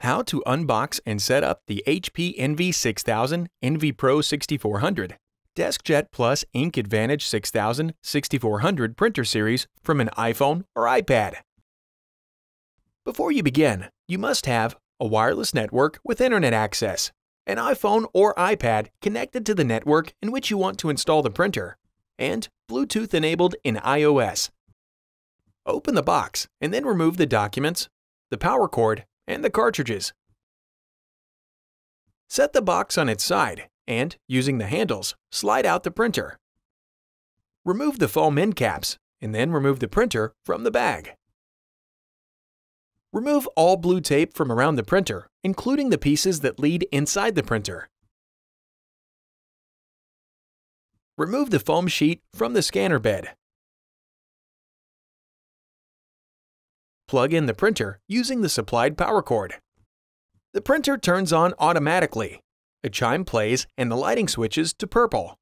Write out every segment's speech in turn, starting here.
How to unbox and set up the HP Envy 6000, Envy Pro 6400, DeskJet Plus Ink Advantage 6000, 6400 printer series from an iPhone or iPad. Before you begin, you must have a wireless network with internet access, an iPhone or iPad connected to the network in which you want to install the printer, and Bluetooth enabled in iOS. Open the box and then remove the documents, the power cord, and the cartridges. Set the box on its side and, using the handles, slide out the printer. Remove the foam end caps and then remove the printer from the bag. Remove all blue tape from around the printer, including the pieces that lead inside the printer. Remove the foam sheet from the scanner bed. Plug in the printer using the supplied power cord. The printer turns on automatically. A chime plays and the lighting switches to purple.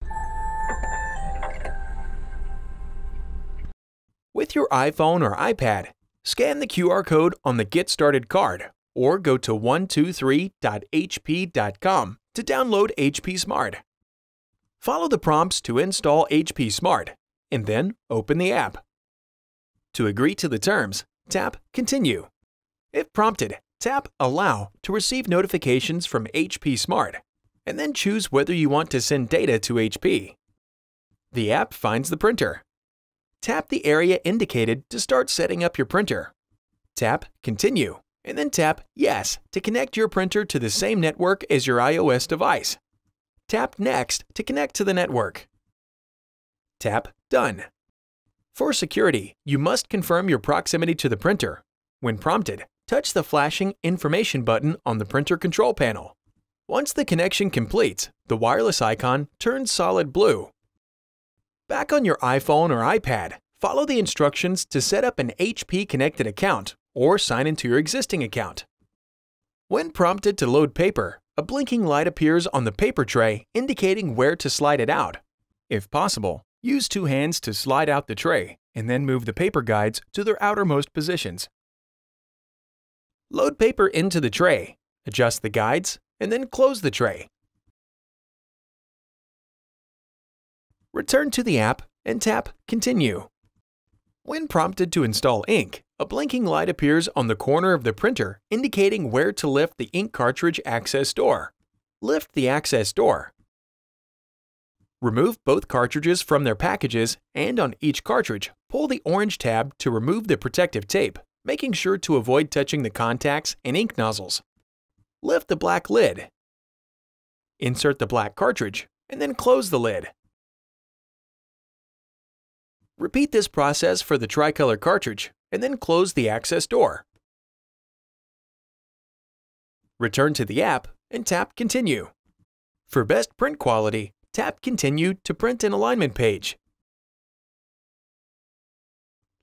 With your iPhone or iPad, scan the QR code on the Get Started card or go to 123.hp.com to download HP Smart. Follow the prompts to install HP Smart and then open the app. To agree to the terms, tap Continue. If prompted, tap Allow to receive notifications from HP Smart, and then choose whether you want to send data to HP. The app finds the printer. Tap the area indicated to start setting up your printer. Tap Continue, and then tap Yes to connect your printer to the same network as your iOS device. Tap Next to connect to the network. Tap Done. For security, you must confirm your proximity to the printer. When prompted, touch the flashing Information button on the printer control panel. Once the connection completes, the wireless icon turns solid blue. Back on your iPhone or iPad, follow the instructions to set up an HP connected account or sign into your existing account. When prompted to load paper, a blinking light appears on the paper tray indicating where to slide it out. If possible, use two hands to slide out the tray and then move the paper guides to their outermost positions. Load paper into the tray, adjust the guides, and then close the tray. Return to the app and tap Continue. When prompted to install ink, a blinking light appears on the corner of the printer indicating where to lift the ink cartridge access door. Lift the access door. Remove both cartridges from their packages and on each cartridge, pull the orange tab to remove the protective tape, making sure to avoid touching the contacts and ink nozzles. Lift the black lid. Insert the black cartridge and then close the lid. Repeat this process for the tricolor cartridge and then close the access door. Return to the app and tap Continue. For best print quality, tap Continue to print an alignment page.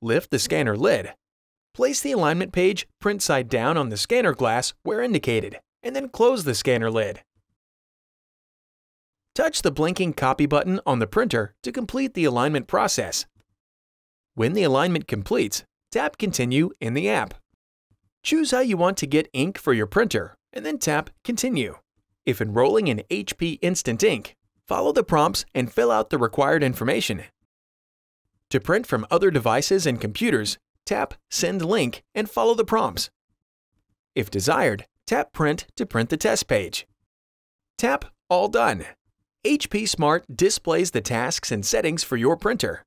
Lift the scanner lid. Place the alignment page print side down on the scanner glass where indicated, and then close the scanner lid. Touch the blinking copy button on the printer to complete the alignment process. When the alignment completes, tap Continue in the app. Choose how you want to get ink for your printer, and then tap Continue. If enrolling in HP Instant Ink, follow the prompts and fill out the required information. To print from other devices and computers, tap Send Link and follow the prompts. If desired, tap Print to print the test page. Tap All Done. HP Smart displays the tasks and settings for your printer.